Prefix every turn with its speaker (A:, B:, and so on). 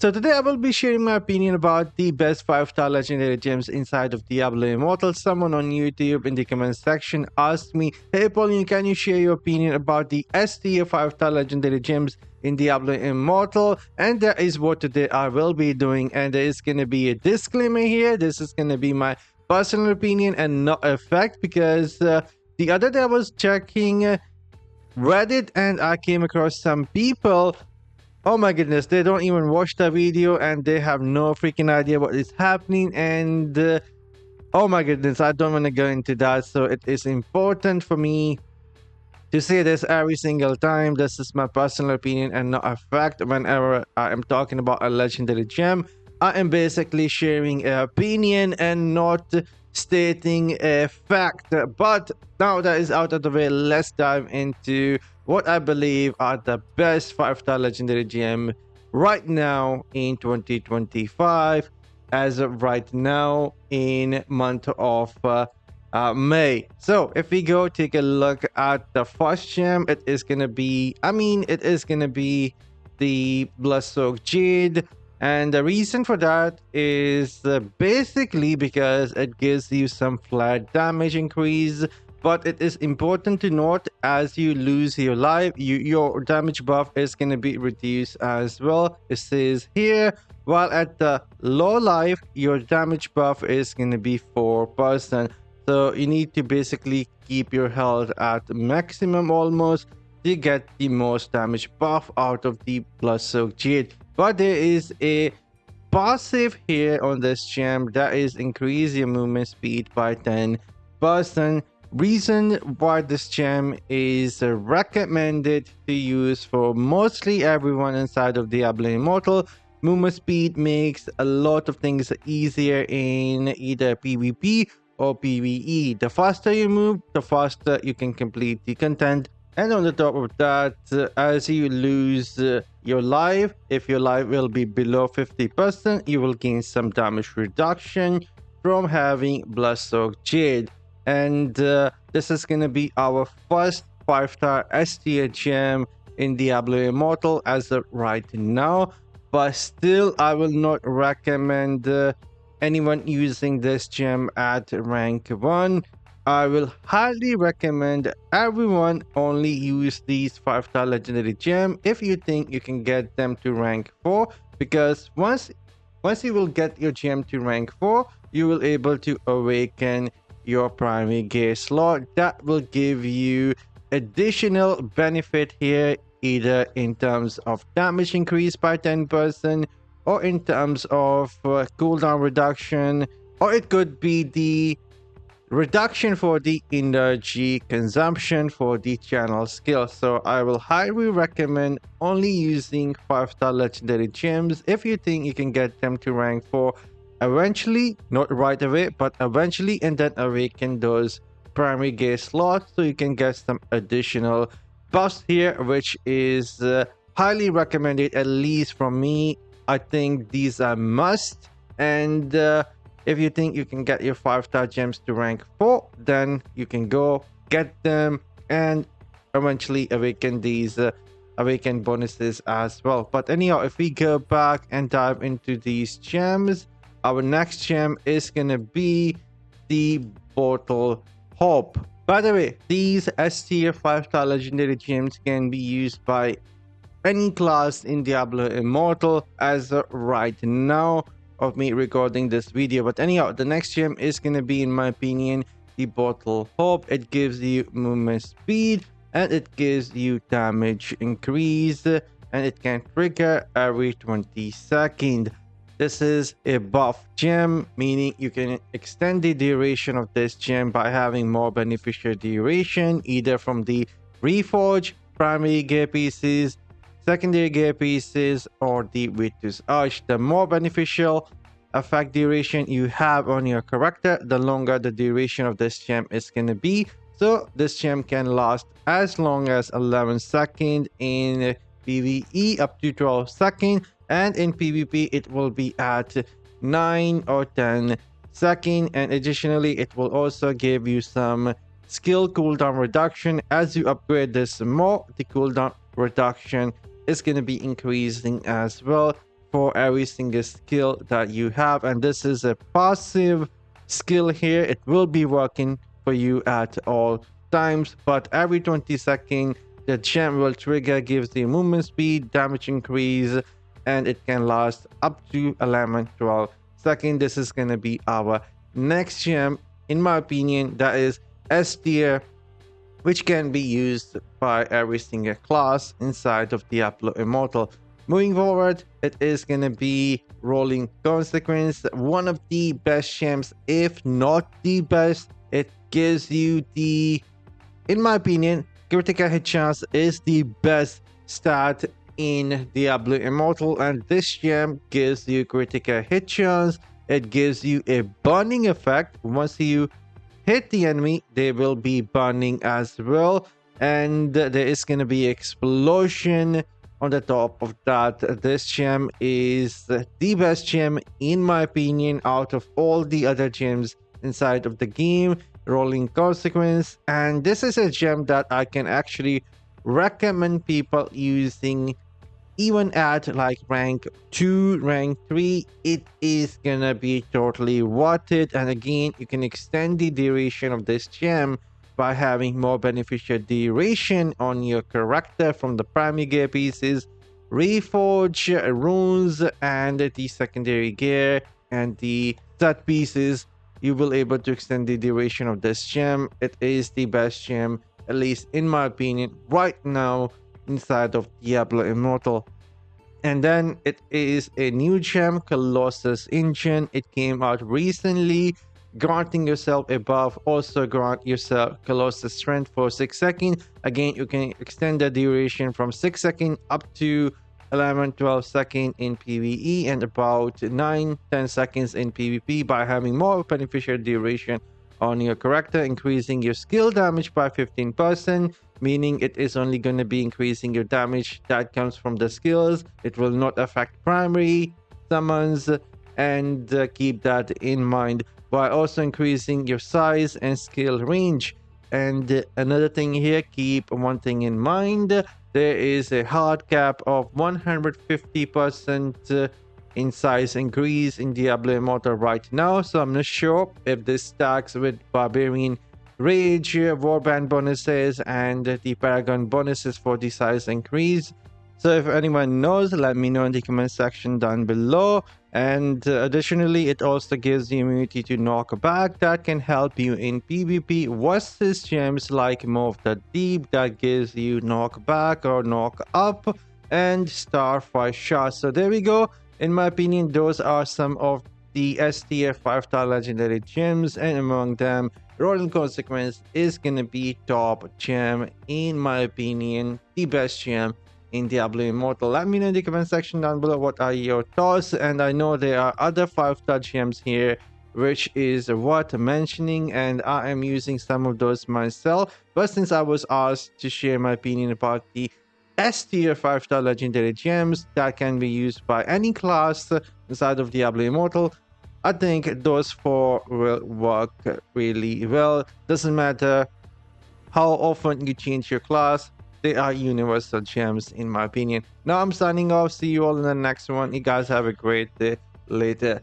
A: So today I will be sharing my opinion about the best 5-star legendary gems inside of Diablo Immortal. Someone on YouTube in the comment section asked me, "Hey Apollyon, can you share your opinion about the S tier 5-star legendary gems in Diablo Immortal?" And that is what today I will be doing. And there is going to be a disclaimer here. This is going to be my personal opinion and not a fact, because the other day I was checking Reddit and I came across some people. Oh my goodness, they don't even watch the video and they have no freaking idea what is happening. And oh my goodness, I don't want to go into that. So it is important for me to say this every single time. This is my personal opinion and not a fact. Whenever I am talking about a legendary gem, I am basically sharing an opinion and not stating a fact. But now that is out of the way, let's dive into what I believe are the best 5-star legendary gem right now in 2025, as of right now in month of May. So if we go take a look at the first gem, it is gonna be, the Blood-Soaked Jade. And the reason for that is basically because it gives you some flat damage increase. But it is important to note, as you lose your life, your damage buff is going to be reduced as well. It says here, while at the low life, your damage buff is going to be 4%. So you need to basically keep your health at maximum almost to get the most damage buff out of the Blood-Soaked Jade. But there is a passive here on this gem that is increase your movement speed by 10%. Reason why this gem is recommended to use for mostly everyone inside of Diablo Immortal. Movement speed makes a lot of things easier in either PvP or PvE. The faster you move, the faster you can complete the content. And on the top of that, as you lose your life, if your life will be below 50%, you will gain some damage reduction from having Blood-Soaked Jade. And this is going to be our first 5-star S tier gem in Diablo Immortal as of right now. But still, I will not recommend anyone using this gem at rank 1. I will highly recommend everyone only use these 5-star legendary gem if you think you can get them to rank 4. Because once you will get your gem to rank 4, you will able to awaken your primary gear slot. That will give you additional benefit here, either in terms of damage increase by 10% or in terms of cooldown reduction, or it could be the reduction for the energy consumption for the channel skill. So I will highly recommend only using 5-star legendary gems if you think you can get them to rank 4 eventually, not right away, but eventually, and then awaken those primary gear slots so you can get some additional buffs here, which is highly recommended, at least from me. I think these are must. And if you think you can get your 5-star gems to rank 4, then you can go get them and eventually awaken these awaken bonuses as well. But anyhow, if we go back and dive into these gems, our next gem is gonna be the Bottle Hope. By the way, these S tier 5-star legendary gems can be used by any class in Diablo Immortal as right now of me recording this video. But anyhow, the next gem is gonna be, in my opinion, the Bottle Hope. It gives you movement speed and it gives you damage increase, and it can trigger every 20 seconds. This is a buff gem, meaning you can extend the duration of this gem by having more beneficial duration, either from the Reforge, primary gear pieces, secondary gear pieces, or the Virtus Arch. The more beneficial effect duration you have on your character, the longer the duration of this gem is going to be. So this gem can last as long as 11 seconds in PvE, up to 12 seconds. And in PvP, it will be at 9 or 10 seconds. And additionally, it will also give you some skill cooldown reduction. As you upgrade this more, the cooldown reduction is going to be increasing as well for every single skill that you have, and this is a passive skill here. It will be working for you at all times, but every 20 seconds the gem will trigger, gives you movement speed, damage increase, and it can last up to 11-12 seconds. This is going to be our next gem, in my opinion, that is S tier, which can be used by every single class inside of Diablo Immortal. Moving forward, it is going to be Rolling Consequence, one of the best gems, if not the best. It gives you the, in my opinion, critical hit chance is the best stat in Diablo Immortal, and this gem gives you critical hit chance. It gives you a burning effect. Once you hit the enemy, they will be burning as well, and there is going to be explosion on the top of that. This gem is the best gem, in my opinion, out of all the other gems inside of the game. Rolling Consequence, and this is a gem that I can actually recommend people using even at like rank 2, rank 3. It is gonna be totally worth it. And again, you can extend the duration of this gem by having more beneficial duration on your character from the primary gear pieces, reforge runes, and the secondary gear and the set pieces. You will able to extend the duration of this gem. It is the best gem, at least in my opinion, right now inside of Diablo Immortal. And then it is a new gem, Colossus Engine. It came out recently. Granting yourself a buff, also grant yourself Colossus Strength for 6 seconds. Again, you can extend the duration from 6 seconds up to 11-12 seconds in PvE and about 9-10 seconds in PvP by having more beneficial duration on your character, increasing your skill damage by 15%, meaning it is only going to be increasing your damage that comes from the skills. It will not affect primary summons, and keep that in mind, while also increasing your size and skill range. And another thing here, keep one thing in mind. There is a hard cap of 150% in size increase in Diablo Immortal right now, so I'm not sure if this stacks with Barbarian Rage, Warband bonuses, and the Paragon bonuses for the size increase. So if anyone knows, let me know in the comment section down below. And additionally, it also gives you immunity to knockback that can help you in PvP versus gems like Move the Deep that gives you knockback or knock up, and Starfire Shot. So there we go. In my opinion, those are some of the S tier 5-star legendary gems, and among them, Rolling Consequence is gonna be top gem, in my opinion, the best gem in Diablo Immortal. Let me know in the comment section down below what are your thoughts, and I know there are other 5-star gems here which is worth mentioning, and I am using some of those myself. But since I was asked to share my opinion about the S tier 5-star legendary gems that can be used by any class inside of Diablo Immortal, I think those 4 will work really well. Doesn't matter how often you change your class, they are universal gems in my opinion. Now I'm signing off. See you all in the next one. You guys have a great day. Later.